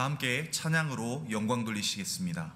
다 함께 찬양으로 영광 돌리시겠습니다.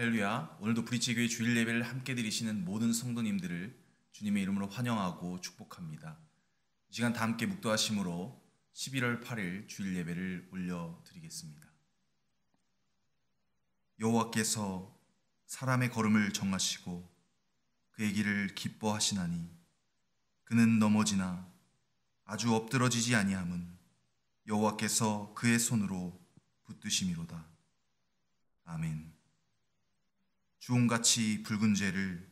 할렐루야. 오늘도 브릿지교회 주일 예배를 함께 드리시는 모든 성도님들을 주님의 이름으로 환영하고 축복합니다. 이 시간 다 함께 묵도하심으로 11월 8일 주일 예배를 올려드리겠습니다. 여호와께서 사람의 걸음을 정하시고 그의 길을 기뻐하시나니 그는 넘어지나 아주 엎드러지지 아니함은 여호와께서 그의 손으로 붙드심이로다. 아멘. 주홍같이 붉은 죄를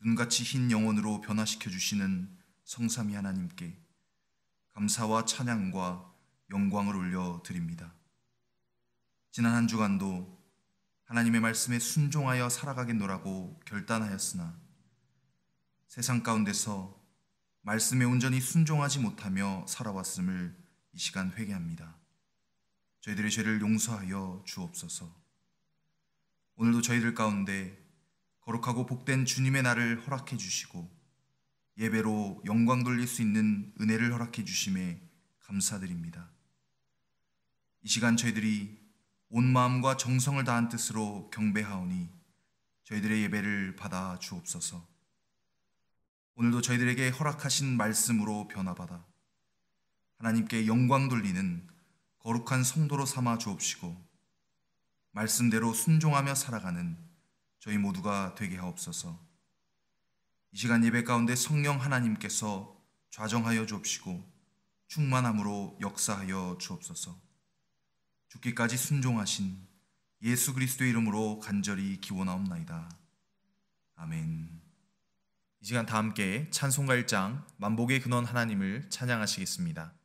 눈같이 흰 영혼으로 변화시켜 주시는 성삼위 하나님께 감사와 찬양과 영광을 올려드립니다. 지난 한 주간도 하나님의 말씀에 순종하여 살아가겠노라고 결단하였으나 세상 가운데서 말씀에 온전히 순종하지 못하며 살아왔음을 이 시간 회개합니다. 저희들의 죄를 용서하여 주옵소서. 오늘도 저희들 가운데 거룩하고 복된 주님의 날을 허락해 주시고 예배로 영광 돌릴 수 있는 은혜를 허락해 주심에 감사드립니다. 시간 저희들이 온 마음과 정성을 다한 뜻으로 경배하오니 저희들의 예배를 받아 주옵소서. 오늘도 저희들에게 허락하신 말씀으로 변화받아 하나님께 영광 돌리는 거룩한 성도로 삼아 주옵시고 말씀대로 순종하며 살아가는 저희 모두가 되게 하옵소서. 이 시간 예배 가운데 성령 하나님께서 좌정하여 주옵시고 충만함으로 역사하여 주옵소서. 죽기까지 순종하신 예수 그리스도의 이름으로 간절히 기원하옵나이다. 아멘. 이 시간 다 함께 찬송가 1장 만복의 근원 하나님을 찬양하시겠습니다.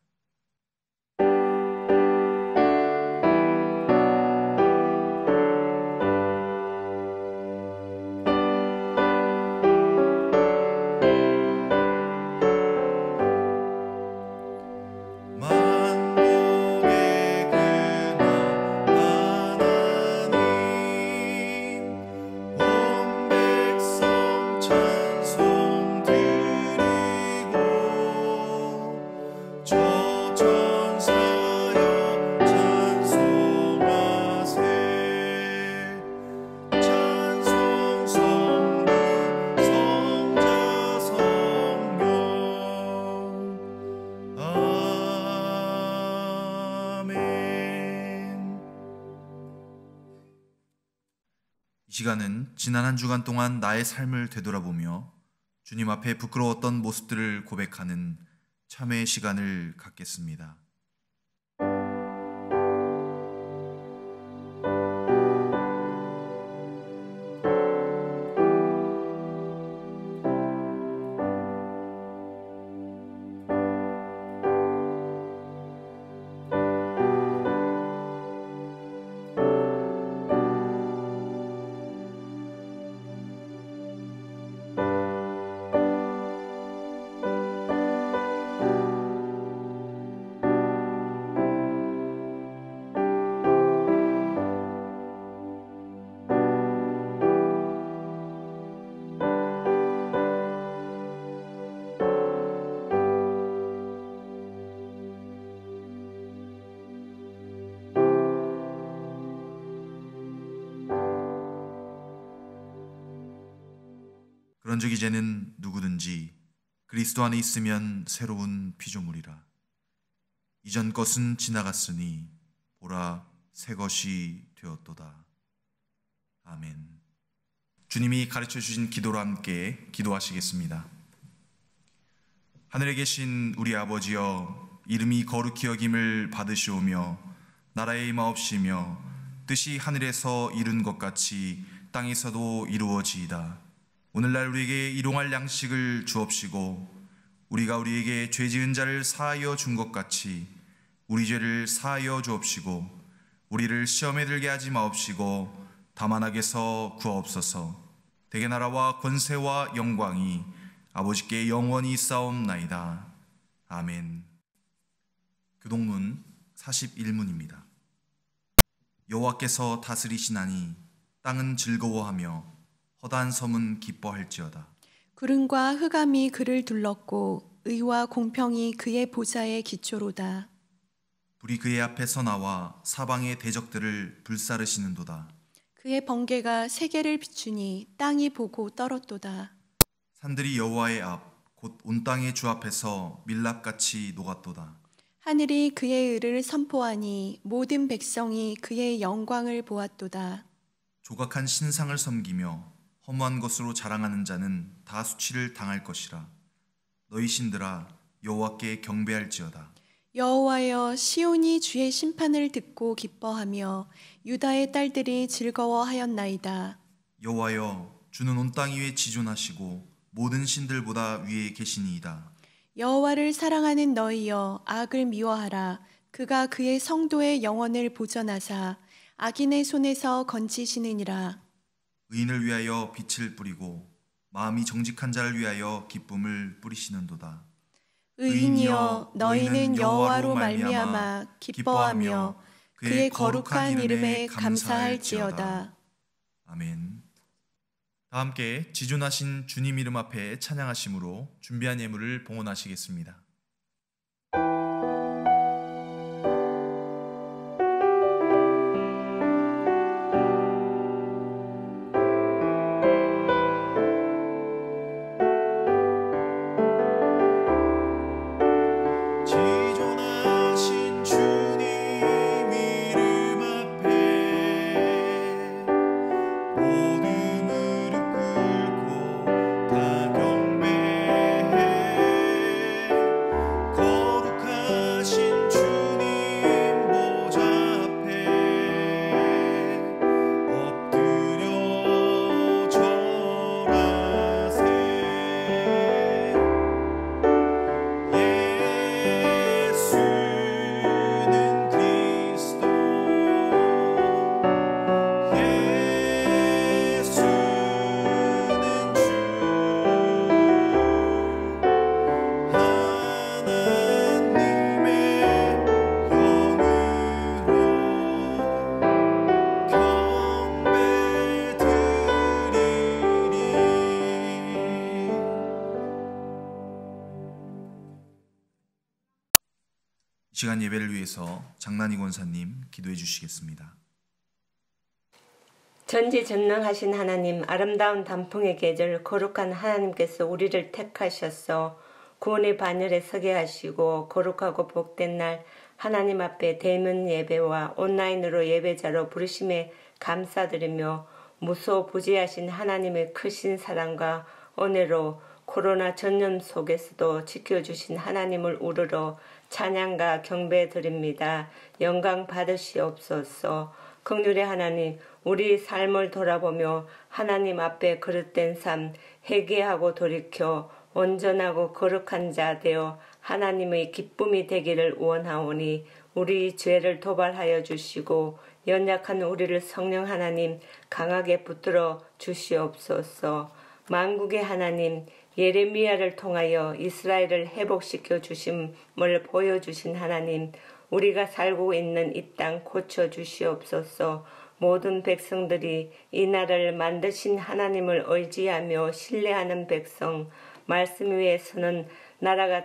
이 시간은 지난 한 주간 동안 나의 삶을 되돌아보며 주님 앞에 부끄러웠던 모습들을 고백하는 참회의 시간을 갖겠습니다. 그런즉 이제는 누구든지 그리스도 안에 있으면 새로운 피조물이라. 이전 것은 지나갔으니 보라 새 것이 되었도다. 아멘. 주님이 가르쳐 주신 기도로 함께 기도하시겠습니다. 하늘에 계신 우리 아버지여, 이름이 거룩히 여김을 받으시오며 나라의 임하옵시며 뜻이 하늘에서 이룬 것 같이 땅에서도 이루어지이다. 오늘날 우리에게 일용할 양식을 주옵시고 우리가 우리에게 죄 지은 자를 사하여 준 것 같이 우리 죄를 사하여 주옵시고 우리를 시험에 들게 하지 마옵시고 다만 악에서 구하옵소서. 대개 나라와 권세와 영광이 아버지께 영원히 있사옵나이다. 아멘. 교동문 41문입니다. 여호와께서 다스리시나니 땅은 즐거워하며 허다한 섬은 기뻐할지어다. 구름과 흑암이 그를 둘렀고 의와 공평이 그의 보좌의 기초로다. 불이 그의 앞에서 나와 사방의 대적들을 불사르시는도다. 그의 번개가 세계를 비추니 땅이 보고 떨었도다. 산들이 여호와의 앞 곧 온 땅의 주 앞에서 밀랍같이 녹았도다. 하늘이 그의 의를 선포하니 모든 백성이 그의 영광을 보았도다. 조각한 신상을 섬기며 허무한 것으로 자랑하는 자는 다 수치를 당할 것이라. 너희 신들아 여호와께 경배할지어다. 여호와여, 시온이 주의 심판을 듣고 기뻐하며 유다의 딸들이 즐거워하였나이다. 여호와여, 주는 온 땅 위에 지존하시고 모든 신들보다 위에 계시니이다. 여호와를 사랑하는 너희여, 악을 미워하라. 그가 그의 성도의 영혼을 보전하사 악인의 손에서 건지시느니라. 의인을 위하여 빛을 뿌리고 마음이 정직한 자를 위하여 기쁨을 뿌리시는도다. 의인이여, 너희는 여호와로 말미암아 기뻐하며 그의 거룩한 이름에 감사할지어다. 아멘. 다 함께 지존하신 주님 이름 앞에 찬양하심으로 준비한 예물을 봉헌하시겠습니다. 이 시간 예배를 위해서 장난이 권사님 기도해 주시겠습니다. 전지전능하신 하나님, 아름다운 단풍의 계절 거룩한 하나님께서 우리를 택하셔서 구원의 반열에 서게 하시고 거룩하고 복된 날 하나님 앞에 대면 예배와 온라인으로 예배자로 부르심에 감사드리며 무소부지하신 하나님의 크신 사랑과 은혜로 코로나 전염 속에서도 지켜주신 하나님을 우러러 찬양과 경배 드립니다. 영광 받으시옵소서. 긍휼의 하나님, 우리 삶을 돌아보며 하나님 앞에 그릇된 삶 회개하고 돌이켜 온전하고 거룩한 자 되어 하나님의 기쁨이 되기를 원하오니 우리 죄를 도발하여 주시고 연약한 우리를 성령 하나님 강하게 붙들어 주시옵소서. 만국의 하나님, 예레미야를 통하여 이스라엘을 회복시켜 주심을 보여주신 하나님, 우리가 살고 있는 이 땅 고쳐 주시옵소서. 모든 백성들이 이 나라를 만드신 하나님을 의지하며 신뢰하는 백성, 말씀 위에 서는 나라가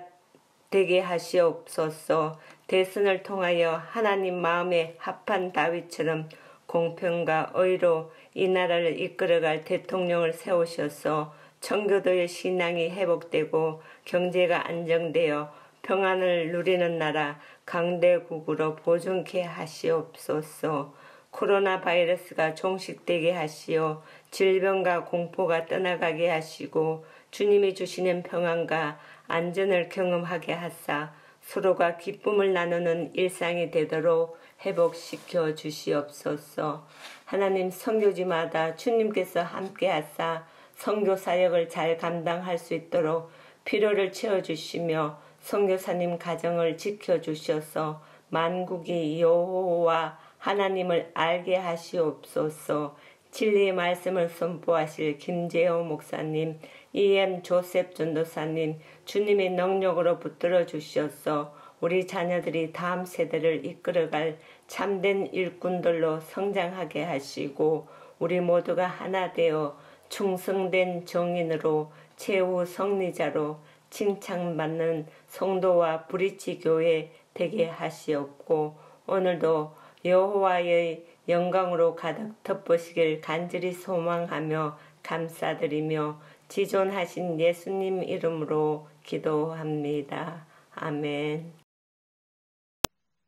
되게 하시옵소서. 대선을 통하여 하나님 마음에 합한 다윗처럼 공평과 의로 이 나라를 이끌어갈 대통령을 세우셔서 청교도의 신앙이 회복되고 경제가 안정되어 평안을 누리는 나라 강대국으로 보존케 하시옵소서. 코로나 바이러스가 종식되게 하시어 질병과 공포가 떠나가게 하시고 주님이 주시는 평안과 안전을 경험하게 하사 서로가 기쁨을 나누는 일상이 되도록 회복시켜 주시옵소서. 하나님, 선교지마다 주님께서 함께 하사 선교 사역을 잘 감당할 수 있도록 필요를 채워주시며 선교사님 가정을 지켜주셔서 만국이 여호와 하나님을 알게 하시옵소서. 진리의 말씀을 선포하실 김재호 목사님, EM 조셉 전도사님, 주님의 능력으로 붙들어 주셔서 우리 자녀들이 다음 세대를 이끌어갈 참된 일꾼들로 성장하게 하시고 우리 모두가 하나 되어 충성된 정인으로 최후 성리자로 칭찬받는 성도와 브리치 교회 되게 하시옵고 오늘도 여호와의 영광으로 가득 덮으시길 간절히 소망하며 감사드리며 지존하신 예수님 이름으로 기도합니다. 아멘.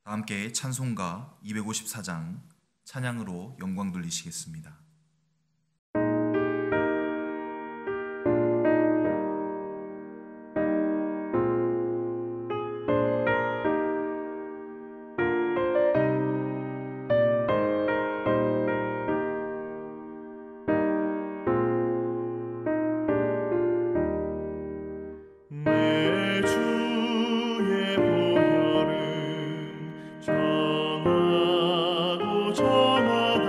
다 함께 찬송가 254장 찬양으로 영광 돌리시겠습니다. 정하다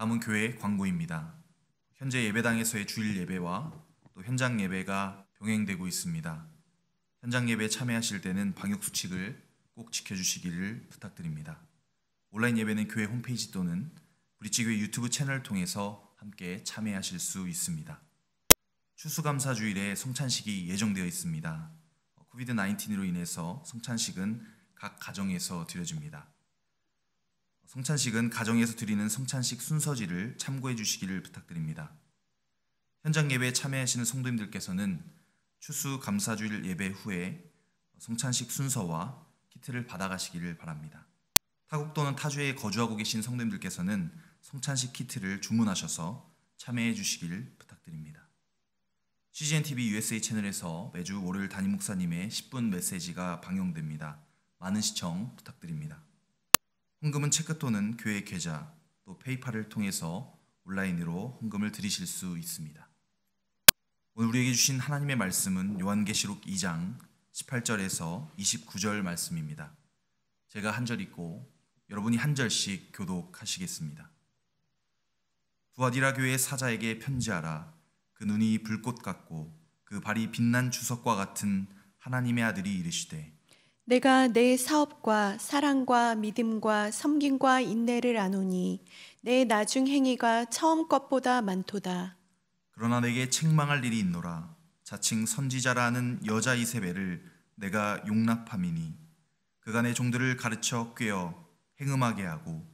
다음은 교회 광고입니다. 현재 예배당에서의 주일 예배와 또 현장 예배가 병행되고 있습니다. 현장 예배에 참여하실 때는 방역 수칙을 꼭 지켜주시기를 부탁드립니다. 온라인 예배는 교회 홈페이지 또는 브릿지교회 유튜브 채널을 통해서 함께 참여하실 수 있습니다. 추수감사주일에 성찬식이 예정되어 있습니다. 코비드-19로 인해서 성찬식은 각 가정에서 드려집니다. 성찬식은 가정에서 드리는 성찬식 순서지를 참고해 주시기를 부탁드립니다. 현장 예배에 참여하시는 성도님들께서는 추수감사주일 예배 후에 성찬식 순서와 키트를 받아가시기를 바랍니다. 타국 또는 타주에 거주하고 계신 성도님들께서는 성찬식 키트를 주문하셔서 참여해 주시길 부탁드립니다. CGN-TV USA 채널에서 매주 월요일 담임 목사님의 10분 메시지가 방영됩니다. 많은 시청 부탁드립니다. 헌금은 체크 또는 교회 계좌, 또 페이팔을 통해서 온라인으로 헌금을 드리실 수 있습니다. 오늘 우리에게 주신 하나님의 말씀은 요한계시록 2장 18절에서 29절 말씀입니다. 제가 한 절 읽고 여러분이 한 절씩 교독하시겠습니다. 두아디라 교회의 사자에게 편지하라. 그 눈이 불꽃 같고 그 발이 빛난 주석과 같은 하나님의 아들이 이르시되 내가 내 사업과 사랑과 믿음과 섬김과 인내를 아노니 내 나중 행위가 처음 것보다 많도다. 그러나 내게 책망할 일이 있노라. 자칭 선지자라 하는 여자 이세벨을 내가 용납함이니 그가 내 종들을 가르쳐 꾀어 행음하게 하고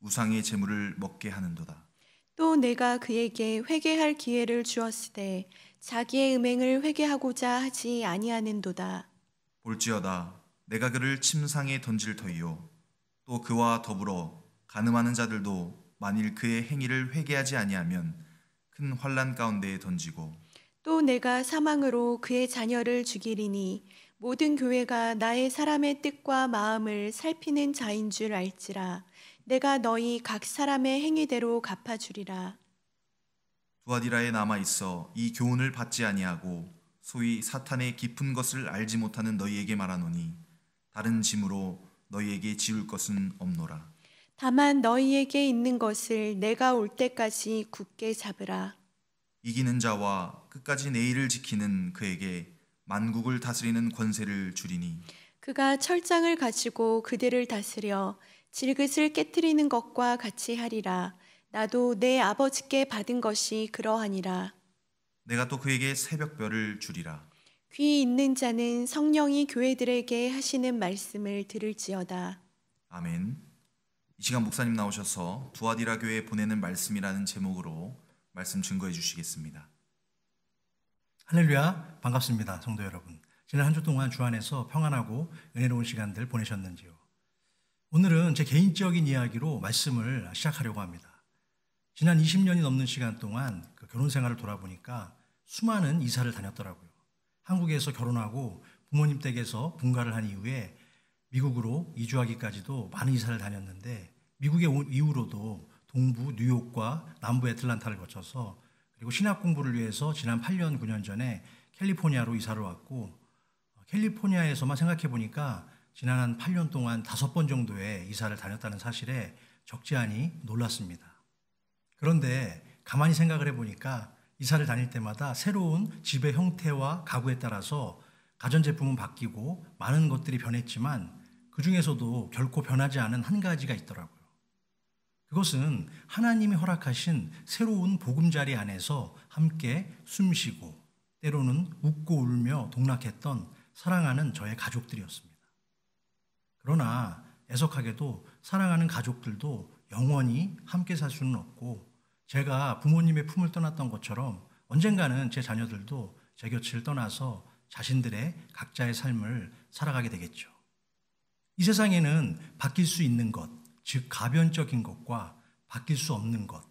우상의 제물을 먹게 하는도다. 또 내가 그에게 회개할 기회를 주었으되 자기의 음행을 회개하고자 하지 아니하는도다. 볼지어다 내가 그를 침상에 던질 터이요 또 그와 더불어 간음하는 자들도 만일 그의 행위를 회개하지 아니하면 큰 환난 가운데에 던지고 또 내가 사망으로 그의 자녀를 죽이리니 모든 교회가 나의 사람의 뜻과 마음을 살피는 자인 줄 알지라. 내가 너희 각 사람의 행위대로 갚아주리라. 두아디라에 남아 있어 이 교훈을 받지 아니하고 소위 사탄의 깊은 것을 알지 못하는 너희에게 말하노니 다른 짐으로 너희에게 지울 것은 없노라. 다만 너희에게 있는 것을 내가 올 때까지 굳게 잡으라. 이기는 자와 끝까지 내 일을 지키는 그에게 만국을 다스리는 권세를 주리니 그가 철장을 가지고 그들을 다스려 질긋을 깨트리는 것과 같이 하리라. 나도 내 아버지께 받은 것이 그러하니라. 내가 또 그에게 새벽별을 주리라. 귀 있는 자는 성령이 교회들에게 하시는 말씀을 들을지어다. 아멘. 이 시간 목사님 나오셔서 두아디라 교회에 보내는 말씀이라는 제목으로 말씀 증거해 주시겠습니다. 할렐루야, 반갑습니다. 성도 여러분. 지난 한 주 동안 주 안에서 평안하고 은혜로운 시간들 보내셨는지요? 오늘은 제 개인적인 이야기로 말씀을 시작하려고 합니다. 지난 20년이 넘는 시간 동안 결혼 생활을 돌아보니까 수많은 이사를 다녔더라고요. 한국에서 결혼하고 부모님 댁에서 분가를 한 이후에 미국으로 이주하기까지도 많은 이사를 다녔는데 미국에 온 이후로도 동부 뉴욕과 남부 애틀란타를 거쳐서 그리고 신학 공부를 위해서 지난 8년, 9년 전에 캘리포니아로 이사를 왔고 캘리포니아에서만 생각해 보니까 지난 한 8년 동안 5번 정도의 이사를 다녔다는 사실에 적지 않이 놀랐습니다. 그런데 가만히 생각을 해보니까 이사를 다닐 때마다 새로운 집의 형태와 가구에 따라서 가전제품은 바뀌고 많은 것들이 변했지만 그 중에서도 결코 변하지 않은 한 가지가 있더라고요. 그것은 하나님이 허락하신 새로운 보금자리 안에서 함께 숨쉬고 때로는 웃고 울며 동락했던 사랑하는 저의 가족들이었습니다. 그러나 애석하게도 사랑하는 가족들도 영원히 함께 살 수는 없고 제가 부모님의 품을 떠났던 것처럼 언젠가는 제 자녀들도 제 곁을 떠나서 자신들의 각자의 삶을 살아가게 되겠죠. 이 세상에는 바뀔 수 있는 것, 즉 가변적인 것과 바뀔 수 없는 것,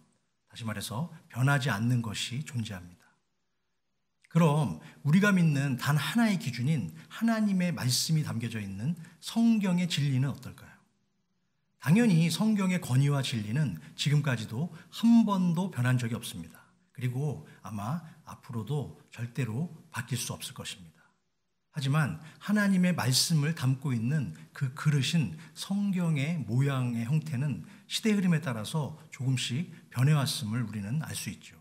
다시 말해서 변하지 않는 것이 존재합니다. 그럼 우리가 믿는 단 하나의 기준인 하나님의 말씀이 담겨져 있는 성경의 진리는 어떨까요? 당연히 성경의 권위와 진리는 지금까지도 한 번도 변한 적이 없습니다. 그리고 아마 앞으로도 절대로 바뀔 수 없을 것입니다. 하지만 하나님의 말씀을 담고 있는 그 그릇인 성경의 모양의 형태는 시대 흐름에 따라서 조금씩 변해왔음을 우리는 알 수 있죠.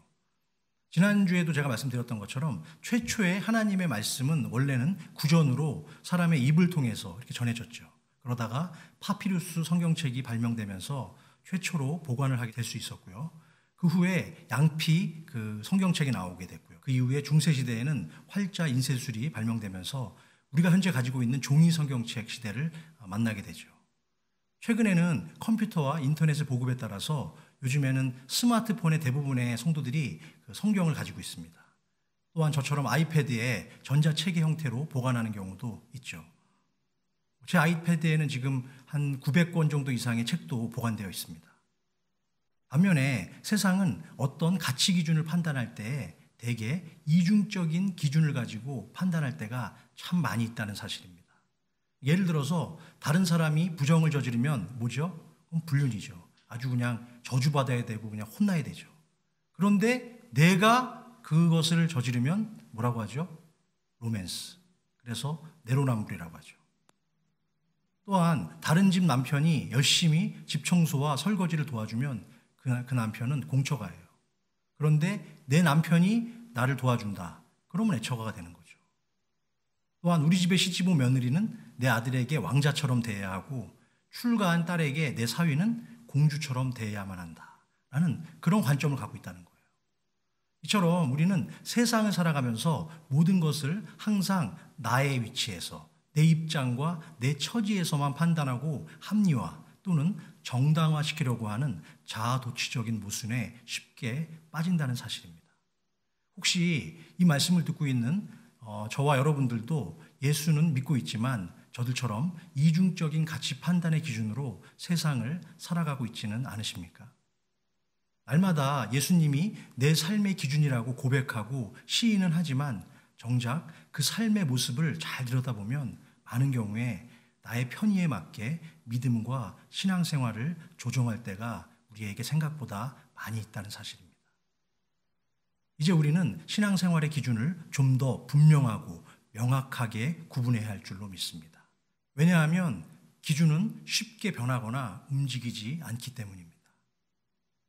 지난주에도 제가 말씀드렸던 것처럼 최초의 하나님의 말씀은 원래는 구전으로 사람의 입을 통해서 이렇게 전해졌죠. 그러다가 파피루스 성경책이 발명되면서 최초로 보관을 하게 될 수 있었고요. 그 후에 양피 그 성경책이 나오게 됐고요. 그 이후에 중세시대에는 활자 인쇄술이 발명되면서 우리가 현재 가지고 있는 종이 성경책 시대를 만나게 되죠. 최근에는 컴퓨터와 인터넷의 보급에 따라서 요즘에는 스마트폰의 대부분의 성도들이 그 성경을 가지고 있습니다. 또한 저처럼 아이패드에 전자책의 형태로 보관하는 경우도 있죠. 제 아이패드에는 지금 한 900권 정도 이상의 책도 보관되어 있습니다. 반면에 세상은 어떤 가치 기준을 판단할 때 대개 이중적인 기준을 가지고 판단할 때가 참 많이 있다는 사실입니다. 예를 들어서 다른 사람이 부정을 저지르면 뭐죠? 그럼 불륜이죠. 아주 그냥 저주받아야 되고 그냥 혼나야 되죠. 그런데 내가 그것을 저지르면 뭐라고 하죠? 로맨스. 그래서 내로남불이라고 하죠. 또한 다른 집 남편이 열심히 집 청소와 설거지를 도와주면 그 남편은 공처가예요. 그런데 내 남편이 나를 도와준다. 그러면 애처가가 되는 거죠. 또한 우리 집의 시집온 며느리는 내 아들에게 왕자처럼 대해야 하고 출가한 딸에게 내 사위는 공주처럼 대해야만 한다. 라는 그런 관점을 갖고 있다는 거예요. 이처럼 우리는 세상을 살아가면서 모든 것을 항상 나의 위치에서 내 입장과 내 처지에서만 판단하고 합리화 또는 정당화시키려고 하는 자아도취적인 모순에 쉽게 빠진다는 사실입니다. 혹시 이 말씀을 듣고 있는 저와 여러분들도 예수는 믿고 있지만 저들처럼 이중적인 가치 판단의 기준으로 세상을 살아가고 있지는 않으십니까? 날마다 예수님이 내 삶의 기준이라고 고백하고 시인은 하지만 정작 그 삶의 모습을 잘 들여다보면 많은 경우에 나의 편의에 맞게 믿음과 신앙생활을 조정할 때가 우리에게 생각보다 많이 있다는 사실입니다. 이제 우리는 신앙생활의 기준을 좀 더 분명하고 명확하게 구분해야 할 줄로 믿습니다. 왜냐하면 기준은 쉽게 변하거나 움직이지 않기 때문입니다.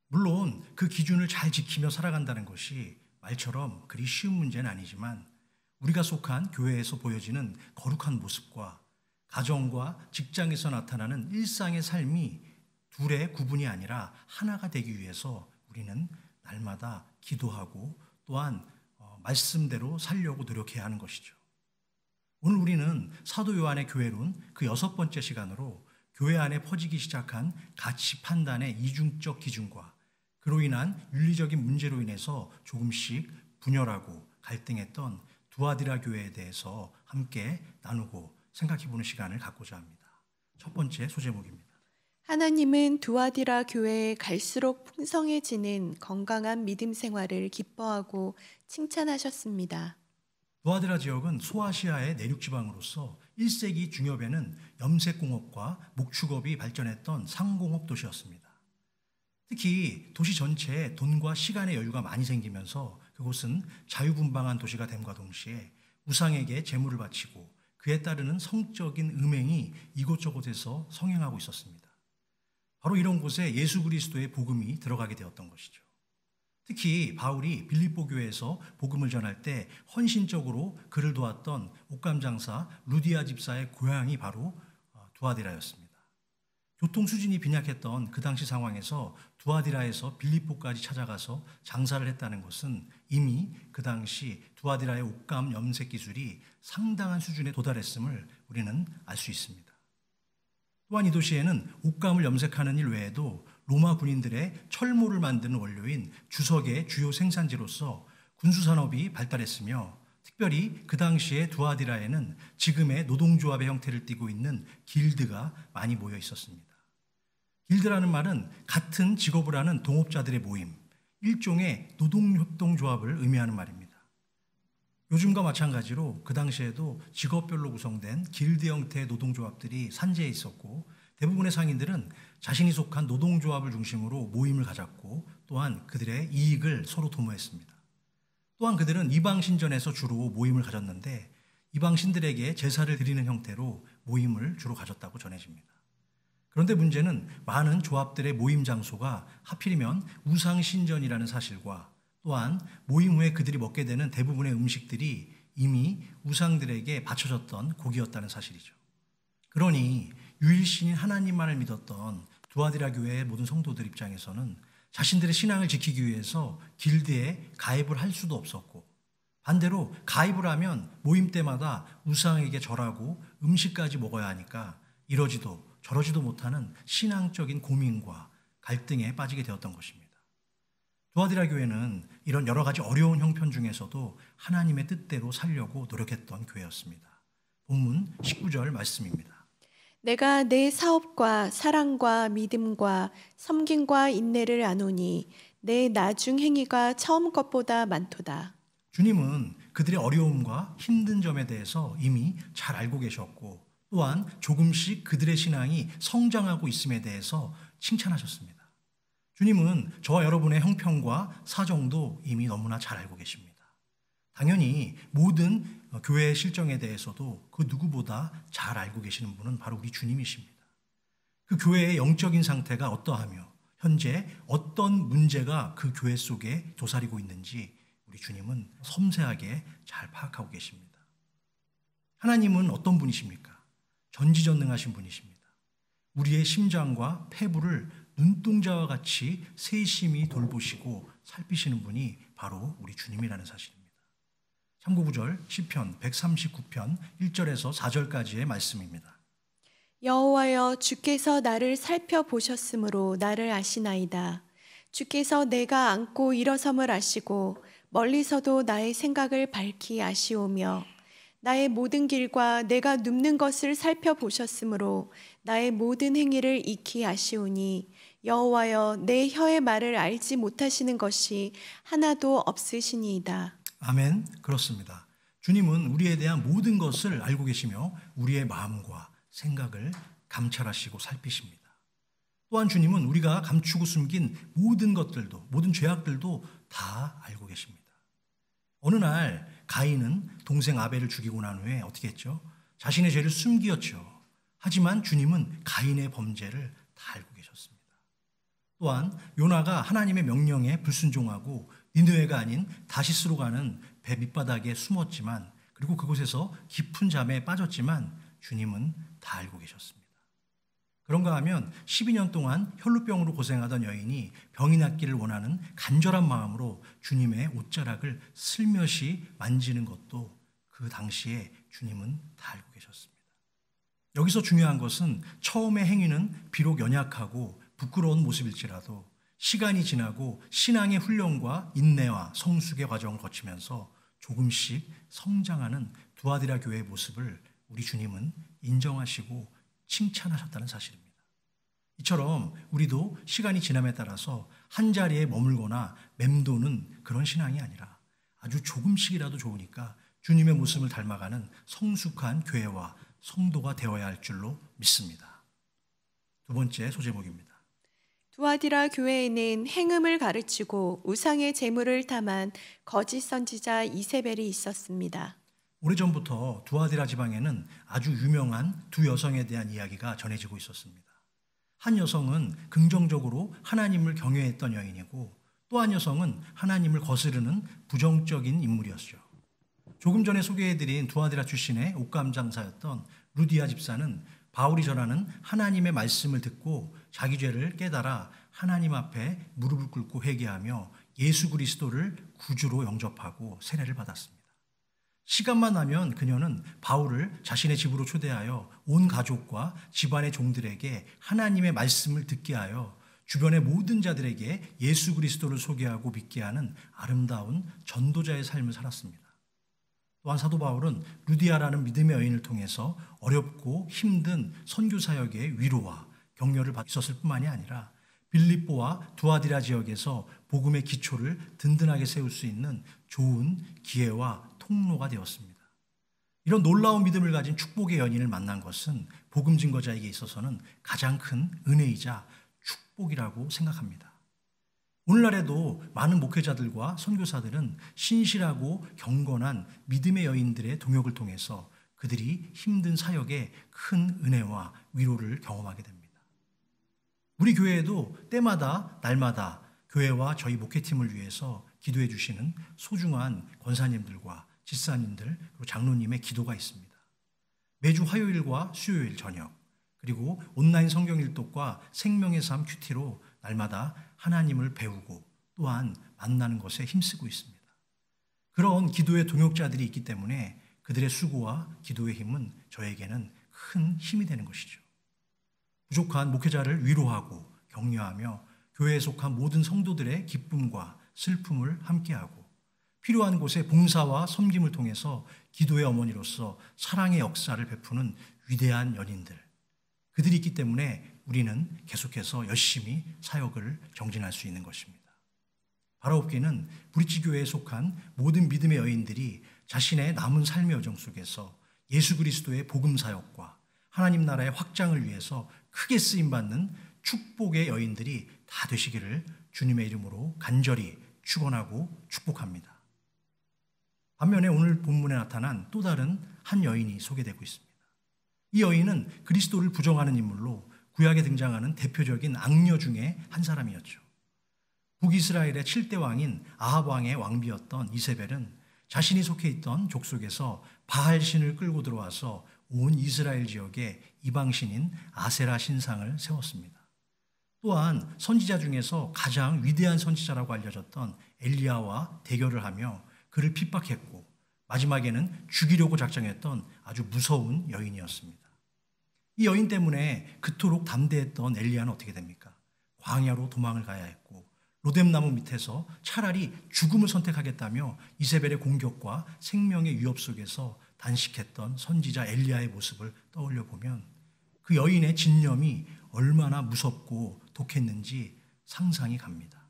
물론 그 기준을 잘 지키며 살아간다는 것이 말처럼 그리 쉬운 문제는 아니지만 우리가 속한 교회에서 보여지는 거룩한 모습과 가정과 직장에서 나타나는 일상의 삶이 둘의 구분이 아니라 하나가 되기 위해서 우리는 날마다 기도하고 또한 말씀대로 살려고 노력해야 하는 것이죠. 오늘 우리는 사도 요한의 교회론 그 6번째 시간으로 교회 안에 퍼지기 시작한 가치 판단의 이중적 기준과 그로 인한 윤리적인 문제로 인해서 조금씩 분열하고 갈등했던 두아디라 교회에 대해서 함께 나누고 생각해보는 시간을 갖고자 합니다. 첫 번째 소제목입니다. 하나님은 두아디라 교회에 갈수록 풍성해지는 건강한 믿음 생활을 기뻐하고 칭찬하셨습니다. 두아디라 지역은 소아시아의 내륙 지방으로서 1세기 중엽에는 염색공업과 목축업이 발전했던 상공업 도시였습니다. 특히 도시 전체에 돈과 시간의 여유가 많이 생기면서 그곳은 자유분방한 도시가 됨과 동시에 우상에게 제물을 바치고 그에 따르는 성적인 음행이 이곳저곳에서 성행하고 있었습니다. 바로 이런 곳에 예수 그리스도의 복음이 들어가게 되었던 것이죠. 특히 바울이 빌립보 교회에서 복음을 전할 때 헌신적으로 그를 도왔던 옷감장사 루디아 집사의 고향이 바로 두아디라였습니다. 교통 수준이 빈약했던 그 당시 상황에서 두아디라에서 빌립보까지 찾아가서 장사를 했다는 것은 이미 그 당시 두아디라의 옷감 염색 기술이 상당한 수준에 도달했음을 우리는 알 수 있습니다. 또한 이 도시에는 옷감을 염색하는 일 외에도 로마 군인들의 철모를 만드는 원료인 주석의 주요 생산지로서 군수산업이 발달했으며 특별히 그 당시에 두아디라에는 지금의 노동조합의 형태를 띠고 있는 길드가 많이 모여 있었습니다. 길드라는 말은 같은 직업을 하는 동업자들의 모임, 일종의 노동협동조합을 의미하는 말입니다. 요즘과 마찬가지로 그 당시에도 직업별로 구성된 길드 형태의 노동조합들이 산재해 있었고 대부분의 상인들은 자신이 속한 노동조합을 중심으로 모임을 가졌고 또한 그들의 이익을 서로 도모했습니다. 또한 그들은 이방신전에서 주로 모임을 가졌는데 이방 신들에게 제사를 드리는 형태로 모임을 주로 가졌다고 전해집니다. 그런데 문제는 많은 조합들의 모임 장소가 하필이면 우상신전이라는 사실과 또한 모임 후에 그들이 먹게 되는 대부분의 음식들이 이미 우상들에게 바쳐졌던 고기였다는 사실이죠. 그러니 유일신인 하나님만을 믿었던 두아디라 교회의 모든 성도들 입장에서는 자신들의 신앙을 지키기 위해서 길드에 가입을 할 수도 없었고, 반대로 가입을 하면 모임 때마다 우상에게 절하고 음식까지 먹어야 하니까 이러지도 저러지도 못하는 신앙적인 고민과 갈등에 빠지게 되었던 것입니다. 두아디라 교회는 이런 여러 가지 어려운 형편 중에서도 하나님의 뜻대로 살려고 노력했던 교회였습니다. 본문 19절 말씀입니다. 내가 내 사업과 사랑과 믿음과 섬김과 인내를 아노니 내 나중 행위가 처음 것보다 많도다. 주님은 그들의 어려움과 힘든 점에 대해서 이미 잘 알고 계셨고, 또한 조금씩 그들의 신앙이 성장하고 있음에 대해서 칭찬하셨습니다. 주님은 저와 여러분의 형편과 사정도 이미 너무나 잘 알고 계십니다. 당연히 모든 교회의 실정에 대해서도 그 누구보다 잘 알고 계시는 분은 바로 우리 주님이십니다. 그 교회의 영적인 상태가 어떠하며 현재 어떤 문제가 그 교회 속에 도사리고 있는지 우리 주님은 섬세하게 잘 파악하고 계십니다. 하나님은 어떤 분이십니까? 전지전능하신 분이십니다. 우리의 심장과 폐부를 눈동자와 같이 세심히 돌보시고 살피시는 분이 바로 우리 주님이라는 사실입니다. 참고구절 시편 139편 1절에서 4절까지의 말씀입니다. 여호와여, 주께서 나를 살펴보셨으므로 나를 아시나이다. 주께서 내가 앉고 일어섬을 아시고 멀리서도 나의 생각을 밝히 아시오며 나의 모든 길과 내가 눕는 것을 살펴보셨으므로 나의 모든 행위를 익히 아시오니 여호와여, 내 혀의 말을 알지 못하시는 것이 하나도 없으시니이다. 아멘. 그렇습니다. 주님은 우리에 대한 모든 것을 알고 계시며 우리의 마음과 생각을 감찰하시고 살피십니다. 또한 주님은 우리가 감추고 숨긴 모든 것들도, 모든 죄악들도 다 알고 계십니다. 어느 날 가인은 동생 아벨을 죽이고 난 후에 어떻게 했죠? 자신의 죄를 숨기었죠. 하지만 주님은 가인의 범죄를 다 알고 계셨습니다. 또한 요나가 하나님의 명령에 불순종하고 니느웨가 아닌 다시스로 가는 배 밑바닥에 숨었지만, 그리고 그곳에서 깊은 잠에 빠졌지만 주님은 다 알고 계셨습니다. 그런가 하면 12년 동안 혈루병으로 고생하던 여인이 병이 낫기를 원하는 간절한 마음으로 주님의 옷자락을 슬며시 만지는 것도 그 당시에 주님은 다 알고 계셨습니다. 여기서 중요한 것은 처음의 행위는 비록 연약하고 부끄러운 모습일지라도 시간이 지나고 신앙의 훈련과 인내와 성숙의 과정을 거치면서 조금씩 성장하는 두아디라 교회의 모습을 우리 주님은 인정하시고 칭찬하셨다는 사실입니다. 이처럼 우리도 시간이 지남에 따라서 한 자리에 머물거나 맴도는 그런 신앙이 아니라 아주 조금씩이라도 좋으니까 주님의 모습을 닮아가는 성숙한 교회와 성도가 되어야 할 줄로 믿습니다. 두 번째 소제목입니다. 두아디라 교회에는 행음을 가르치고 우상의 제물을 탐한 거짓 선지자 이세벨이 있었습니다. 오래전부터 두아디라 지방에는 아주 유명한 두 여성에 대한 이야기가 전해지고 있었습니다. 한 여성은 긍정적으로 하나님을 경외했던 여인이고, 또 한 여성은 하나님을 거스르는 부정적인 인물이었죠. 조금 전에 소개해드린 두아디라 출신의 옷감 장사였던 루디아 집사는 바울이 전하는 하나님의 말씀을 듣고 자기 죄를 깨달아 하나님 앞에 무릎을 꿇고 회개하며 예수 그리스도를 구주로 영접하고 세례를 받았습니다. 시간만 나면 그녀는 바울을 자신의 집으로 초대하여 온 가족과 집안의 종들에게 하나님의 말씀을 듣게 하여 주변의 모든 자들에게 예수 그리스도를 소개하고 믿게 하는 아름다운 전도자의 삶을 살았습니다. 또한 사도 바울은 루디아라는 믿음의 여인을 통해서 어렵고 힘든 선교 사역의 위로와 격려를 받았을 뿐만이 아니라 빌립보와 두아디라 지역에서 복음의 기초를 든든하게 세울 수 있는 좋은 기회와 통로가 되었습니다. 이런 놀라운 믿음을 가진 축복의 연인을 만난 것은 복음 증거자에게 있어서는 가장 큰 은혜이자 축복이라고 생각합니다. 오늘날에도 많은 목회자들과 선교사들은 신실하고 경건한 믿음의 여인들의 동역을 통해서 그들이 힘든 사역에 큰 은혜와 위로를 경험하게 됩니다. 우리 교회에도 때마다 날마다 교회와 저희 목회팀을 위해서 기도해 주시는 소중한 권사님들과 집사님들 그리고 장로님의 기도가 있습니다. 매주 화요일과 수요일 저녁 그리고 온라인 성경 일독과 생명의 삶 큐티로 날마다 하나님을 배우고 또한 만나는 것에 힘쓰고 있습니다. 그런 기도의 동역자들이 있기 때문에 그들의 수고와 기도의 힘은 저에게는 큰 힘이 되는 것이죠. 부족한 목회자를 위로하고 격려하며 교회에 속한 모든 성도들의 기쁨과 슬픔을 함께하고 필요한 곳에 봉사와 섬김을 통해서 기도의 어머니로서 사랑의 역사를 베푸는 위대한 연인들, 그들이 있기 때문에 우리는 계속해서 열심히 사역을 정진할 수 있는 것입니다. 바라옵기는 브릿지 교회에 속한 모든 믿음의 여인들이 자신의 남은 삶의 여정 속에서 예수 그리스도의 복음 사역과 하나님 나라의 확장을 위해서 크게 쓰임받는 축복의 여인들이 다 되시기를 주님의 이름으로 간절히 축원하고 축복합니다. 반면에 오늘 본문에 나타난 또 다른 한 여인이 소개되고 있습니다. 이 여인은 그리스도를 부정하는 인물로 구약에 등장하는 대표적인 악녀 중에 한 사람이었죠. 북이스라엘의 7대 왕인 아합 왕의 왕비였던 이세벨은 자신이 속해 있던 족속에서 바알 신을 끌고 들어와서 온 이스라엘 지역에 이방신인 아세라 신상을 세웠습니다. 또한 선지자 중에서 가장 위대한 선지자라고 알려졌던 엘리야와 대결을 하며 그를 핍박했고 마지막에는 죽이려고 작정했던 아주 무서운 여인이었습니다. 이 여인 때문에 그토록 담대했던 엘리야는 어떻게 됩니까? 광야로 도망을 가야 했고 로뎀나무 밑에서 차라리 죽음을 선택하겠다며 이세벨의 공격과 생명의 위협 속에서 단식했던 선지자 엘리야의 모습을 떠올려 보면 그 여인의 진념이 얼마나 무섭고 독했는지 상상이 갑니다.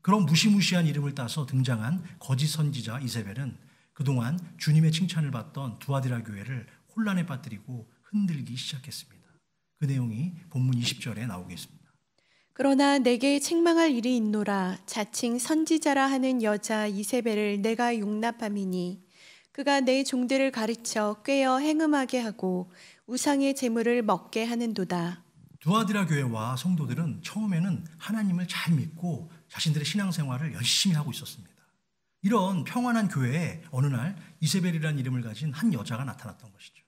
그런 무시무시한 이름을 따서 등장한 거짓 선지자 이세벨은 그동안 주님의 칭찬을 받던 두아디라 교회를 혼란에 빠뜨리고 흔들기 시작했습니다. 그 내용이 본문 20절에 나오겠습니다. 그러나 내게 책망할 일이 있노라. 자칭 선지자라 하는 여자 이세벨을 내가 용납함이니 그가 내 종들을 가르쳐 꾀어 행음하게 하고 우상의 제물을 먹게 하는도다. 두아디라 교회와 성도들은 처음에는 하나님을 잘 믿고 자신들의 신앙생활을 열심히 하고 있었습니다. 이런 평안한 교회에 어느 날 이세벨이라는 이름을 가진 한 여자가 나타났던 것이죠.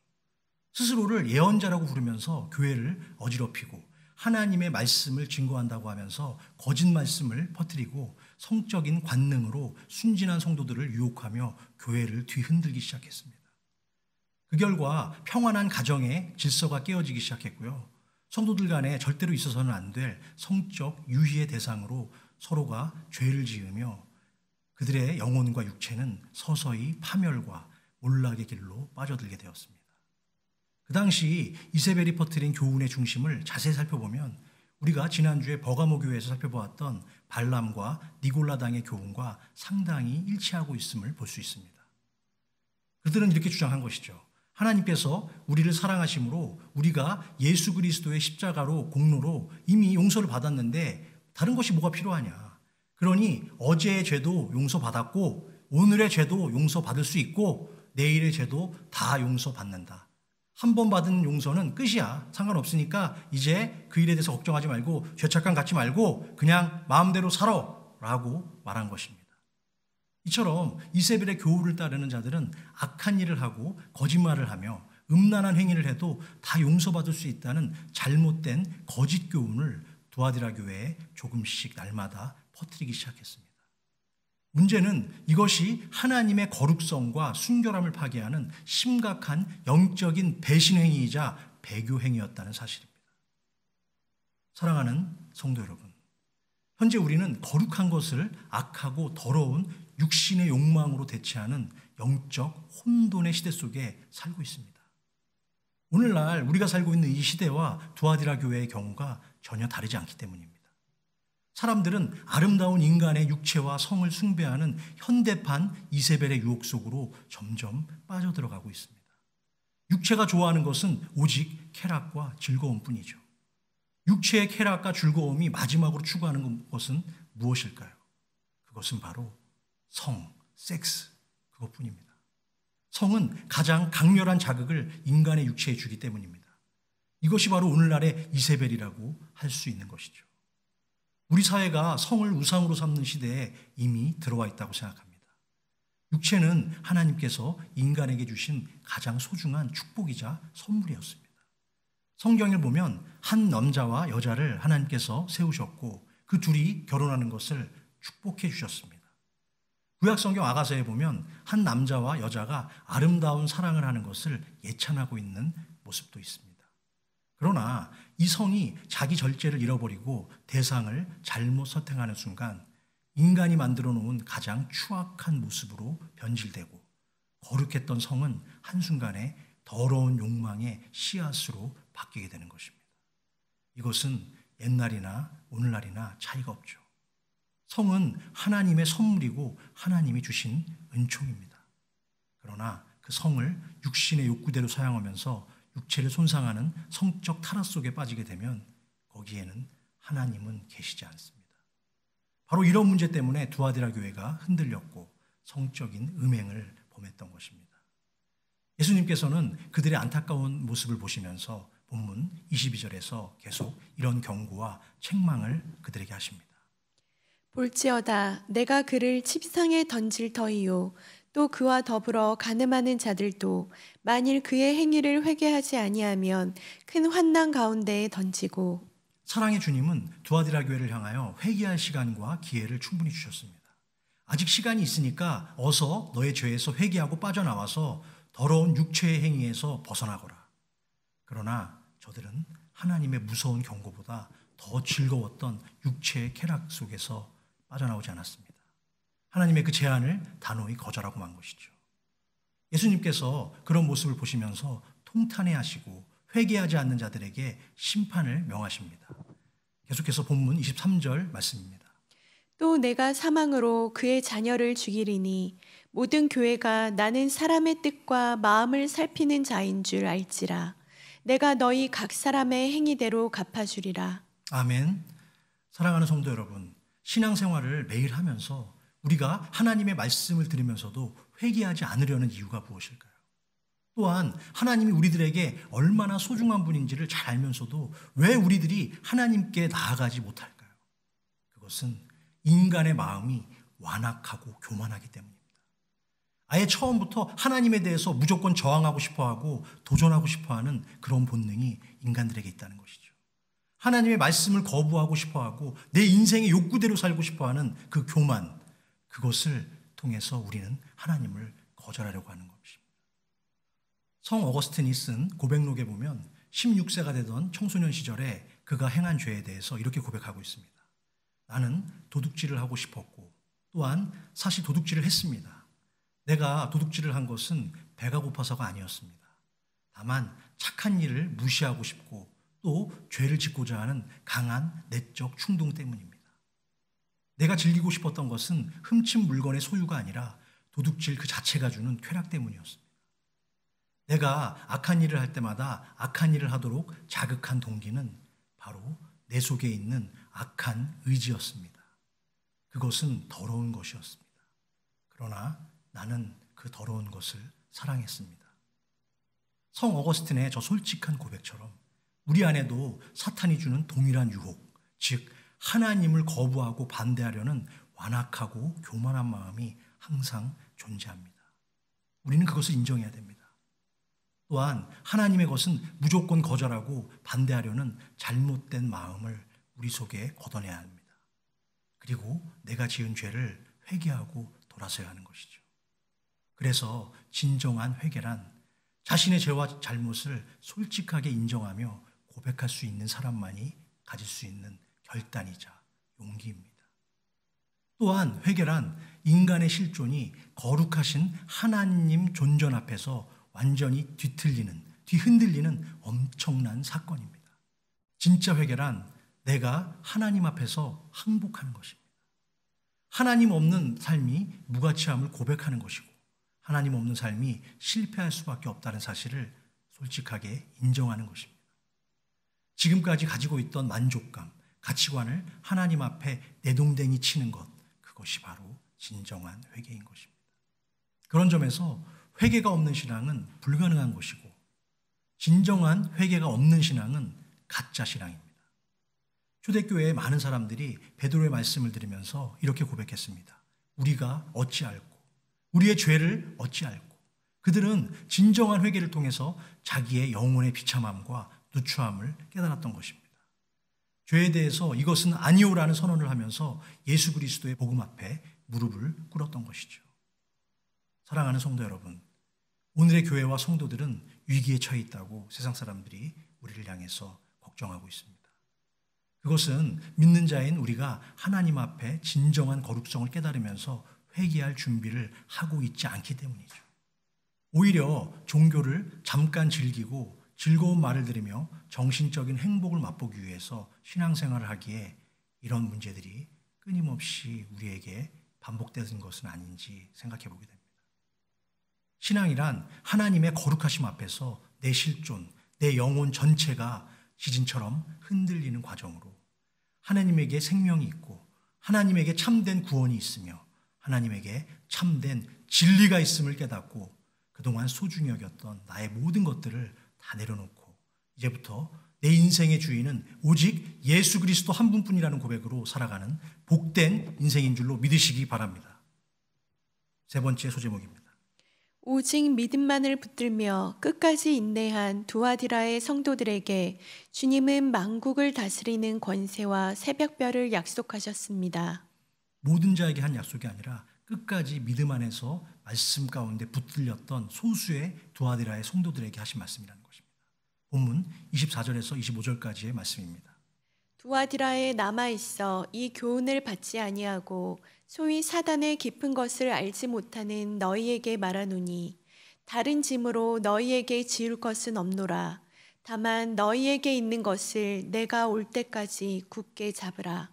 스스로를 예언자라고 부르면서 교회를 어지럽히고 하나님의 말씀을 증거한다고 하면서 거짓 말씀을 퍼뜨리고 성적인 관능으로 순진한 성도들을 유혹하며 교회를 뒤흔들기 시작했습니다. 그 결과 평안한 가정의 질서가 깨어지기 시작했고요. 성도들 간에 절대로 있어서는 안 될 성적 유희의 대상으로 서로가 죄를 지으며 그들의 영혼과 육체는 서서히 파멸과 몰락의 길로 빠져들게 되었습니다. 그 당시 이세벨이 퍼뜨린 교훈의 중심을 자세히 살펴보면 우리가 지난주에 버가모 교회에서 살펴보았던 발람과 니골라당의 교훈과 상당히 일치하고 있음을 볼 수 있습니다. 그들은 이렇게 주장한 것이죠. 하나님께서 우리를 사랑하심으로 우리가 예수 그리스도의 십자가로 공로로 이미 용서를 받았는데 다른 것이 뭐가 필요하냐. 그러니 어제의 죄도 용서받았고 오늘의 죄도 용서받을 수 있고 내일의 죄도 다 용서받는다. 한 번 받은 용서는 끝이야. 상관없으니까 이제 그 일에 대해서 걱정하지 말고 죄책감 갖지 말고 그냥 마음대로 살아 라고 말한 것입니다. 이처럼 이세벨의 교훈을 따르는 자들은 악한 일을 하고 거짓말을 하며 음란한 행위를 해도 다 용서받을 수 있다는 잘못된 거짓 교훈을 두아디라 교회에 조금씩 날마다 퍼뜨리기 시작했습니다. 문제는 이것이 하나님의 거룩성과 순결함을 파괴하는 심각한 영적인 배신 행위이자 배교 행위였다는 사실입니다. 사랑하는 성도 여러분, 현재 우리는 거룩한 것을 악하고 더러운 육신의 욕망으로 대체하는 영적 혼돈의 시대 속에 살고 있습니다. 오늘날 우리가 살고 있는 이 시대와 두아디라 교회의 경우가 전혀 다르지 않기 때문입니다. 사람들은 아름다운 인간의 육체와 성을 숭배하는 현대판 이세벨의 유혹 속으로 점점 빠져들어가고 있습니다. 육체가 좋아하는 것은 오직 쾌락과 즐거움뿐이죠. 육체의 쾌락과 즐거움이 마지막으로 추구하는 것은 무엇일까요? 그것은 바로 섹스, 그것뿐입니다. 성은 가장 강렬한 자극을 인간의 육체에 주기 때문입니다. 이것이 바로 오늘날의 이세벨이라고 할 수 있는 것이죠. 우리 사회가 성을 우상으로 삼는 시대에 이미 들어와 있다고 생각합니다. 육체는 하나님께서 인간에게 주신 가장 소중한 축복이자 선물이었습니다. 성경을 보면 한 남자와 여자를 하나님께서 세우셨고 그 둘이 결혼하는 것을 축복해 주셨습니다. 구약 성경 아가서에 보면 한 남자와 여자가 아름다운 사랑을 하는 것을 예찬하고 있는 모습도 있습니다. 그러나 이 성이 자기 절제를 잃어버리고 대상을 잘못 선택하는 순간 인간이 만들어 놓은 가장 추악한 모습으로 변질되고 거룩했던 성은 한순간에 더러운 욕망의 씨앗으로 바뀌게 되는 것입니다. 이것은 옛날이나 오늘날이나 차이가 없죠. 성은 하나님의 선물이고 하나님이 주신 은총입니다. 그러나 그 성을 육신의 욕구대로 사용하면서 육체를 손상하는 성적 타락 속에 빠지게 되면 거기에는 하나님은 계시지 않습니다. 바로 이런 문제 때문에 두아디라 교회가 흔들렸고 성적인 음행을 범했던 것입니다. 예수님께서는 그들의 안타까운 모습을 보시면서 본문 22절에서 계속 이런 경고와 책망을 그들에게 하십니다. 볼지어다 내가 그를 침상에 던질 터이요 또 그와 더불어 간음하는 자들도 만일 그의 행위를 회개하지 아니하면 큰 환난 가운데에 던지고. 사랑의 주님은 두아디라 교회를 향하여 회개할 시간과 기회를 충분히 주셨습니다. 아직 시간이 있으니까 어서 너의 죄에서 회개하고 빠져나와서 더러운 육체의 행위에서 벗어나거라. 그러나 저들은 하나님의 무서운 경고보다 더 즐거웠던 육체의 쾌락 속에서 빠져나오지 않았습니다. 하나님의 그 제안을 단호히 거절하고 만 것이죠. 예수님께서 그런 모습을 보시면서 통탄해하시고 회개하지 않는 자들에게 심판을 명하십니다. 계속해서 본문 23절 말씀입니다. 또 내가 사망으로 그의 자녀를 죽이리니 모든 교회가 나는 사람의 뜻과 마음을 살피는 자인 줄 알지라. 내가 너희 각 사람의 행위대로 갚아주리라. 아멘. 사랑하는 성도 여러분, 신앙생활을 매일 하면서 우리가 하나님의 말씀을 들으면서도 회개하지 않으려는 이유가 무엇일까요? 또한 하나님이 우리들에게 얼마나 소중한 분인지를 잘 알면서도 왜 우리들이 하나님께 나아가지 못할까요? 그것은 인간의 마음이 완악하고 교만하기 때문입니다. 아예 처음부터 하나님에 대해서 무조건 저항하고 싶어하고 도전하고 싶어하는 그런 본능이 인간들에게 있다는 것이죠. 하나님의 말씀을 거부하고 싶어하고 내 인생의 욕구대로 살고 싶어하는 그 교만, 그것을 통해서 우리는 하나님을 거절하려고 하는 것입니다. 성 어거스틴이 쓴 고백록에 보면 16세가 되던 청소년 시절에 그가 행한 죄에 대해서 이렇게 고백하고 있습니다. 나는 도둑질을 하고 싶었고 또한 사실 도둑질을 했습니다. 내가 도둑질을 한 것은 배가 고파서가 아니었습니다. 다만 착한 일을 무시하고 싶고 또 죄를 짓고자 하는 강한 내적 충동 때문입니다. 내가 즐기고 싶었던 것은 훔친 물건의 소유가 아니라 도둑질 그 자체가 주는 쾌락 때문이었습니다. 내가 악한 일을 할 때마다 악한 일을 하도록 자극한 동기는 바로 내 속에 있는 악한 의지였습니다. 그것은 더러운 것이었습니다. 그러나 나는 그 더러운 것을 사랑했습니다. 성 어거스틴의 저 솔직한 고백처럼 우리 안에도 사탄이 주는 동일한 유혹, 즉 하나님을 거부하고 반대하려는 완악하고 교만한 마음이 항상 존재합니다. 우리는 그것을 인정해야 됩니다. 또한 하나님의 것은 무조건 거절하고 반대하려는 잘못된 마음을 우리 속에 걷어내야 합니다. 그리고 내가 지은 죄를 회개하고 돌아서야 하는 것이죠. 그래서 진정한 회개란 자신의 죄와 잘못을 솔직하게 인정하며 고백할 수 있는 사람만이 가질 수 있는 결단이자 용기입니다. 또한 회개란 인간의 실존이 거룩하신 하나님 존전 앞에서 완전히 뒤흔들리는 엄청난 사건입니다. 진짜 회개란 내가 하나님 앞에서 항복하는 것입니다. 하나님 없는 삶이 무가치함을 고백하는 것이고 하나님 없는 삶이 실패할 수밖에 없다는 사실을 솔직하게 인정하는 것입니다. 지금까지 가지고 있던 만족감, 가치관을 하나님 앞에 내동댕이 치는 것, 그것이 바로 진정한 회개인 것입니다. 그런 점에서 회개가 없는 신앙은 불가능한 것이고 진정한 회개가 없는 신앙은 가짜 신앙입니다. 초대교회의 많은 사람들이 베드로의 말씀을 들으면서 이렇게 고백했습니다. 우리가 어찌 알고 우리의 죄를 어찌 알고. 그들은 진정한 회개를 통해서 자기의 영혼의 비참함과 누추함을 깨달았던 것입니다. 죄에 대해서 이것은 아니오라는 선언을 하면서 예수 그리스도의 복음 앞에 무릎을 꿇었던 것이죠. 사랑하는 성도 여러분, 오늘의 교회와 성도들은 위기에 처해 있다고 세상 사람들이 우리를 향해서 걱정하고 있습니다. 그것은 믿는 자인 우리가 하나님 앞에 진정한 거룩성을 깨달으면서 회개할 준비를 하고 있지 않기 때문이죠. 오히려 종교를 잠깐 즐기고 즐거운 말을 들으며 정신적인 행복을 맛보기 위해서 신앙생활을 하기에 이런 문제들이 끊임없이 우리에게 반복되는 것은 아닌지 생각해 보게 됩니다. 신앙이란 하나님의 거룩하심 앞에서 내 실존, 내 영혼 전체가 지진처럼 흔들리는 과정으로 하나님에게 생명이 있고 하나님에게 참된 구원이 있으며 하나님에게 참된 진리가 있음을 깨닫고 그동안 소중히 여겼던 나의 모든 것들을 다 내려놓고 이제부터 내 인생의 주인은 오직 예수 그리스도 한 분뿐이라는 고백으로 살아가는 복된 인생인 줄로 믿으시기 바랍니다. 세 번째 소제목입니다. 오직 믿음만을 붙들며 끝까지 인내한 두아디라의 성도들에게 주님은 만국을 다스리는 권세와 새벽별을 약속하셨습니다. 모든 자에게 한 약속이 아니라 끝까지 믿음 안에서 말씀 가운데 붙들렸던 소수의 두아디라의 성도들에게 하신 말씀이라는 것입니다. 본문 24절에서 25절까지의 말씀입니다. 두아디라에 남아있어 이 교훈을 받지 아니하고 소위 사단의 깊은 것을 알지 못하는 너희에게 말하노니 다른 짐으로 너희에게 지울 것은 없노라. 다만 너희에게 있는 것을 내가 올 때까지 굳게 잡으라.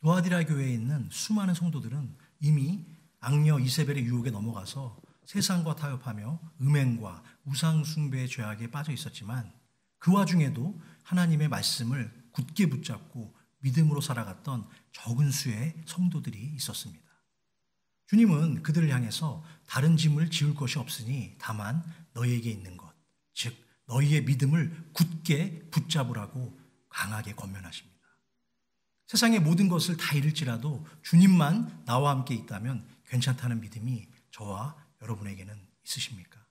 두아디라 교회에 있는 수많은 성도들은 이미 악녀 이세벨의 유혹에 넘어가서 세상과 타협하며 음행과 우상 숭배의 죄악에 빠져 있었지만 그 와중에도 하나님의 말씀을 굳게 붙잡고 믿음으로 살아갔던 적은 수의 성도들이 있었습니다. 주님은 그들을 향해서 다른 짐을 지울 것이 없으니 다만 너희에게 있는 것, 즉 너희의 믿음을 굳게 붙잡으라고 강하게 권면하십니다. 세상의 모든 것을 다 잃을지라도 주님만 나와 함께 있다면 괜찮다는 믿음이 저와 여러분에게는 있으십니까?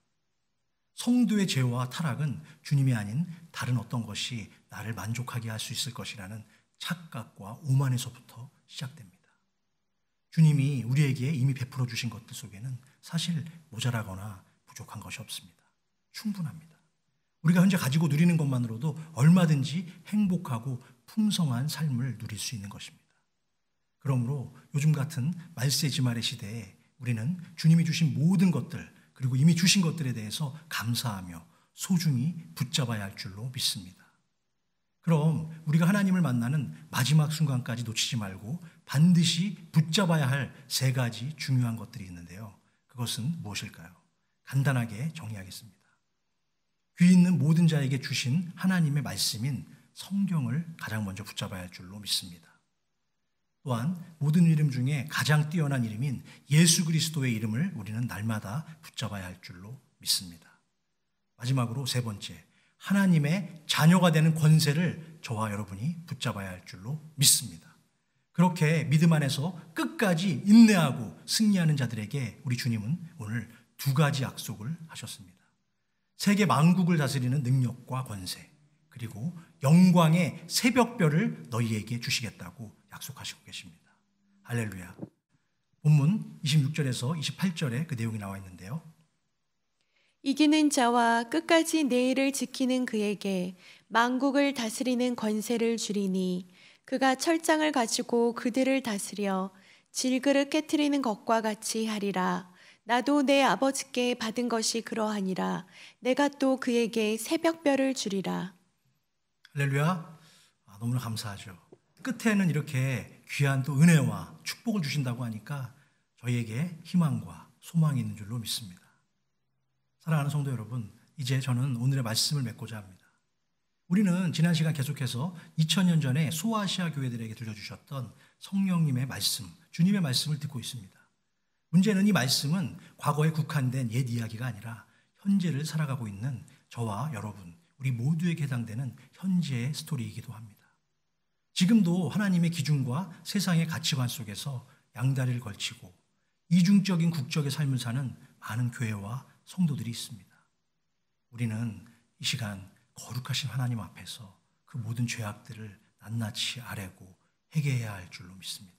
성도의 죄와 타락은 주님이 아닌 다른 어떤 것이 나를 만족하게 할 수 있을 것이라는 착각과 오만에서부터 시작됩니다. 주님이 우리에게 이미 베풀어 주신 것들 속에는 사실 모자라거나 부족한 것이 없습니다. 충분합니다. 우리가 현재 가지고 누리는 것만으로도 얼마든지 행복하고 풍성한 삶을 누릴 수 있는 것입니다. 그러므로 요즘 같은 말세지말의 시대에 우리는 주님이 주신 모든 것들 그리고 이미 주신 것들에 대해서 감사하며 소중히 붙잡아야 할 줄로 믿습니다. 그럼 우리가 하나님을 만나는 마지막 순간까지 놓치지 말고 반드시 붙잡아야 할 세 가지 중요한 것들이 있는데요. 그것은 무엇일까요? 간단하게 정리하겠습니다. 귀 있는 모든 자에게 주신 하나님의 말씀인 성경을 가장 먼저 붙잡아야 할 줄로 믿습니다. 또한 모든 이름 중에 가장 뛰어난 이름인 예수 그리스도의 이름을 우리는 날마다 붙잡아야 할 줄로 믿습니다. 마지막으로 세 번째, 하나님의 자녀가 되는 권세를 저와 여러분이 붙잡아야 할 줄로 믿습니다. 그렇게 믿음 안에서 끝까지 인내하고 승리하는 자들에게 우리 주님은 오늘 두 가지 약속을 하셨습니다. 세계 만국을 다스리는 능력과 권세, 그리고 영광의 새벽별을 너희에게 주시겠다고 약속하시고 계십니다. 할렐루야. 본문 26절에서 28절에 그 내용이 나와 있는데요. 이기는 자와 끝까지 내 일을 지키는 그에게 만국을 다스리는 권세를 주리니 그가 철장을 가지고 그들을 다스려 질그릇 깨트리는 것과 같이 하리라. 나도 내 아버지께 받은 것이 그러하니라. 내가 또 그에게 새벽별을 주리라. 할렐루야. 너무나 감사하죠. 끝에는 이렇게 귀한 또 은혜와 축복을 주신다고 하니까 저희에게 희망과 소망이 있는 줄로 믿습니다. 사랑하는 성도 여러분, 이제 저는 오늘의 말씀을 맺고자 합니다. 우리는 지난 시간 계속해서 2000년 전에 소아시아 교회들에게 들려주셨던 성령님의 말씀, 주님의 말씀을 듣고 있습니다. 문제는 이 말씀은 과거에 국한된 옛 이야기가 아니라 현재를 살아가고 있는 저와 여러분, 우리 모두에게 해당되는 현재의 스토리이기도 합니다. 지금도 하나님의 기준과 세상의 가치관 속에서 양다리를 걸치고 이중적인 국적의 삶을 사는 많은 교회와 성도들이 있습니다. 우리는 이 시간 거룩하신 하나님 앞에서 그 모든 죄악들을 낱낱이 아뢰고 회개해야 할 줄로 믿습니다.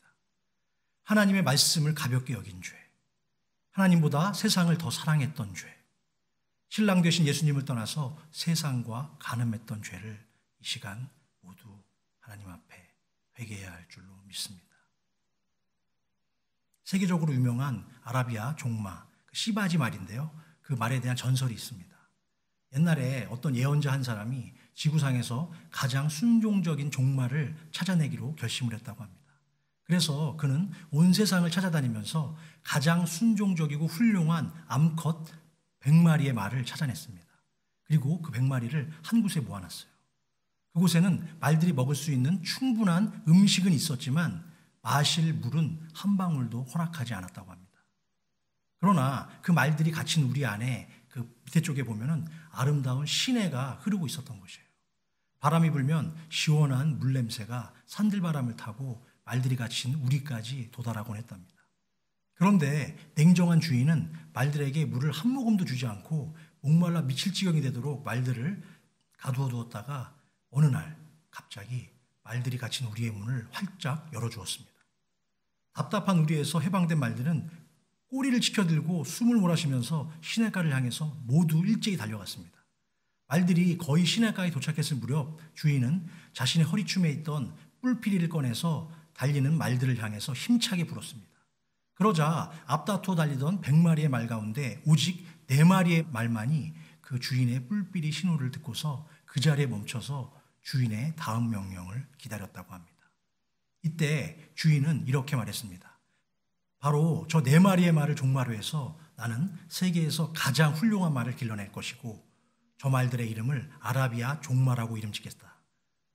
하나님의 말씀을 가볍게 여긴 죄, 하나님보다 세상을 더 사랑했던 죄, 신랑 되신 예수님을 떠나서 세상과 간음했던 죄를 이 시간 모두 하나님 앞에 회개해야 할 줄로 믿습니다. 세계적으로 유명한 아라비아 종마, 시바지 말인데요. 그 말에 대한 전설이 있습니다. 옛날에 어떤 예언자 한 사람이 지구상에서 가장 순종적인 종마를 찾아내기로 결심을 했다고 합니다. 그래서 그는 온 세상을 찾아다니면서 가장 순종적이고 훌륭한 암컷 100마리의 말을 찾아냈습니다. 그리고 그 100마리를 한 곳에 모아놨어요. 그곳에는 말들이 먹을 수 있는 충분한 음식은 있었지만 마실 물은 한 방울도 허락하지 않았다고 합니다. 그러나 그 말들이 갇힌 우리 안에 그 밑에 쪽에 보면은 아름다운 시내가 흐르고 있었던 것이에요. 바람이 불면 시원한 물 냄새가 산들바람을 타고 말들이 갇힌 우리까지 도달하곤 했답니다. 그런데 냉정한 주인은 말들에게 물을 한 모금도 주지 않고 목말라 미칠 지경이 되도록 말들을 가두어 두었다가 어느 날 갑자기 말들이 갇힌 우리의 문을 활짝 열어주었습니다. 답답한 우리에서 해방된 말들은 꼬리를 치켜들고 숨을 몰아쉬면서 시냇가를 향해서 모두 일제히 달려갔습니다. 말들이 거의 시냇가에 도착했을 무렵 주인은 자신의 허리춤에 있던 뿔피리를 꺼내서 달리는 말들을 향해서 힘차게 불었습니다. 그러자 앞다투어 달리던 100마리의 말 가운데 오직 4마리의 말만이 그 주인의 뿔피리 신호를 듣고서 그 자리에 멈춰서 주인의 다음 명령을 기다렸다고 합니다. 이때 주인은 이렇게 말했습니다. 바로 저 4마리의 말을 종마로 해서 나는 세계에서 가장 훌륭한 말을 길러낼 것이고 저 말들의 이름을 아라비아 종마라고 이름 짓겠다.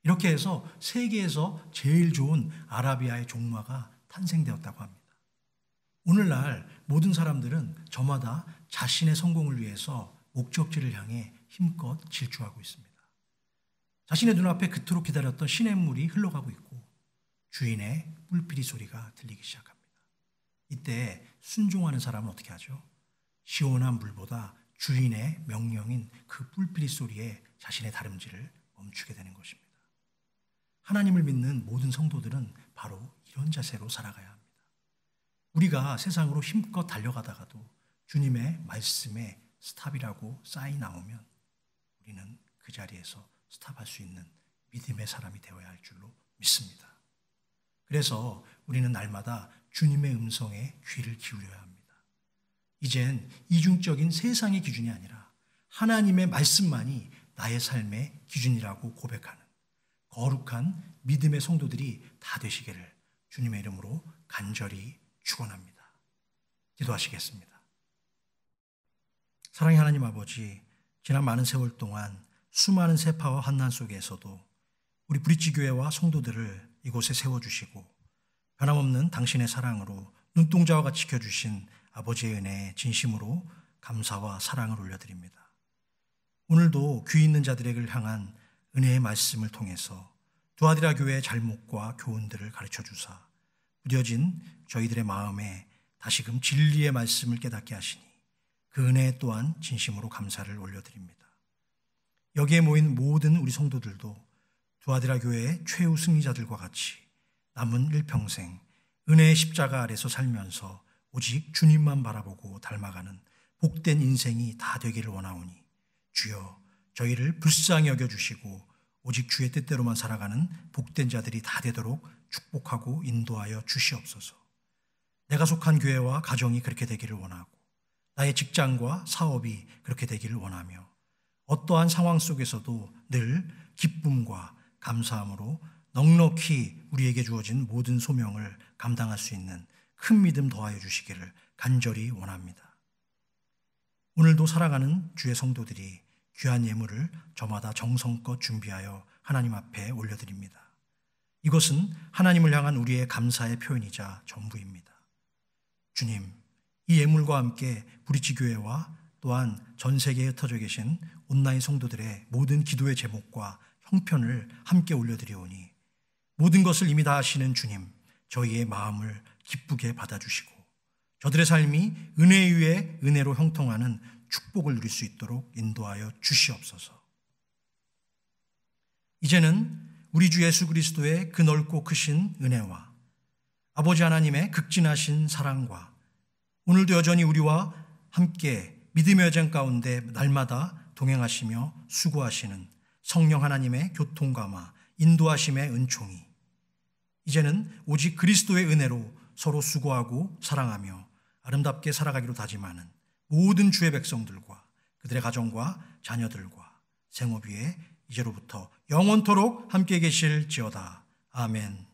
이렇게 해서 세계에서 제일 좋은 아라비아의 종마가 탄생되었다고 합니다. 오늘날 모든 사람들은 저마다 자신의 성공을 위해서 목적지를 향해 힘껏 질주하고 있습니다. 자신의 눈앞에 그토록 기다렸던 시냇물이 흘러가고 있고 주인의 뿔피리 소리가 들리기 시작합니다. 이때 순종하는 사람은 어떻게 하죠? 시원한 물보다 주인의 명령인 그 뿔피리 소리에 자신의 다름질을 멈추게 되는 것입니다. 하나님을 믿는 모든 성도들은 바로 이런 자세로 살아가야 합니다. 우리가 세상으로 힘껏 달려가다가도 주님의 말씀에 스탑이라고 사인이 나오면 우리는 그 자리에서 스탑할 수 있는 믿음의 사람이 되어야 할 줄로 믿습니다. 그래서 우리는 날마다 주님의 음성에 귀를 기울여야 합니다. 이젠 이중적인 세상의 기준이 아니라 하나님의 말씀만이 나의 삶의 기준이라고 고백하는 거룩한 믿음의 성도들이 다 되시기를 주님의 이름으로 간절히 축원합니다. 기도하시겠습니다. 사랑의 하나님 아버지, 지난 많은 세월 동안 수많은 세파와 환난 속에서도 우리 브릿지 교회와 성도들을 이곳에 세워주시고 변함없는 당신의 사랑으로 눈동자와 같이 지켜주신 아버지의 은혜에 진심으로 감사와 사랑을 올려드립니다. 오늘도 귀 있는 자들에게 향한 은혜의 말씀을 통해서 두아디라 교회의 잘못과 교훈들을 가르쳐 주사 무뎌진 저희들의 마음에 다시금 진리의 말씀을 깨닫게 하시니 그 은혜 또한 진심으로 감사를 올려드립니다. 여기에 모인 모든 우리 성도들도 두아디라 교회의 최후 승리자들과 같이 남은 일평생 은혜의 십자가 아래서 살면서 오직 주님만 바라보고 닮아가는 복된 인생이 다 되기를 원하오니 주여 저희를 불쌍히 여겨주시고 오직 주의 뜻대로만 살아가는 복된 자들이 다 되도록 축복하고 인도하여 주시옵소서. 내가 속한 교회와 가정이 그렇게 되기를 원하고 나의 직장과 사업이 그렇게 되기를 원하며 어떠한 상황 속에서도 늘 기쁨과 감사함으로 넉넉히 우리에게 주어진 모든 소명을 감당할 수 있는 큰 믿음 더하여 주시기를 간절히 원합니다. 오늘도 살아가는 주의 성도들이 귀한 예물을 저마다 정성껏 준비하여 하나님 앞에 올려드립니다. 이것은 하나님을 향한 우리의 감사의 표현이자 전부입니다. 주님, 이 예물과 함께 브릿지 교회와 또한 전 세계에 흩어져 계신 온라인 성도들의 모든 기도의 제목과 형편을 함께 올려드리오니 모든 것을 이미 다 아시는 주님, 저희의 마음을 기쁘게 받아주시고 저들의 삶이 은혜 위에 은혜로 형통하는 축복을 누릴 수 있도록 인도하여 주시옵소서. 이제는 우리 주 예수 그리스도의 그 넓고 크신 은혜와 아버지 하나님의 극진하신 사랑과 오늘도 여전히 우리와 함께 믿음의 여정 가운데 날마다 동행하시며 수고하시는 성령 하나님의 교통감화, 인도하심의 은총이 이제는 오직 그리스도의 은혜로 서로 수고하고 사랑하며 아름답게 살아가기로 다짐하는 모든 주의 백성들과 그들의 가정과 자녀들과 생업 위에 이제로부터 영원토록 함께 계실지어다. 아멘.